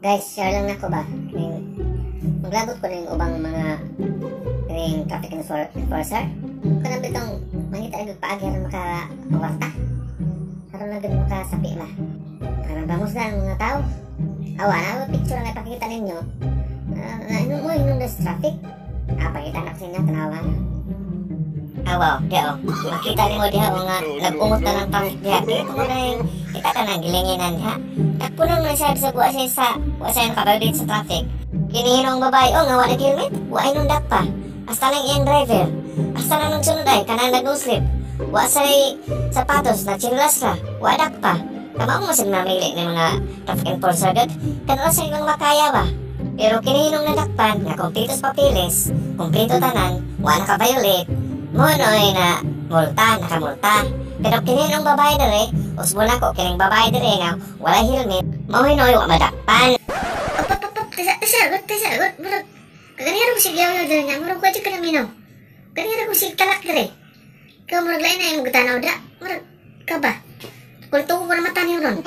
Guys, share lang nako ba? Maglabot ko rin ubang mga traffic enforcer. Kanang bitong mangita rin paagi rin makawarta. Karoon lang din makasapi ba? Parang bangus na ang mga tao. Awa na, picture na ipakita ninyo. Inom na sa traffic. Pakita na ko sa inyo, tanawa na. Awa, diya o. Makita rin mo diya o nga, nag-ungot na ng traffic diya. Dito mo na yung kita ka ng gilinginan diya. Nagpunan mo siya sa buwa siya nakabalid sa traffic. Kinihinong babae o nga wala helmet, wala inundak pa. Hasta lang iyang driver. Hasta lang nung sunod ay, kanang nag-no-slip. Wala sa sapatos na chinelas ra, wala dak pa. Tama mo masig namili ng mga traffic enforcer agad. Kanala sa ilang makaya ba? Pero kinihinong nadakpan na kumplitos papilis, kumplito tanan, wala naka-violate. Munoy na multa, nakamulta. Pero kinihinong babae dere, usbo na ko kining babae dere nga wala helmet, mauhinoy wala madakpan. Tisagot, murag kaganira ko sige yaw dere nga, murag ko ka na minaw. Kaganira ko sige talak dere. Ikaw murag lain na yung magtanaw da, murag ka ba? Kulto ko na mata niyo ron.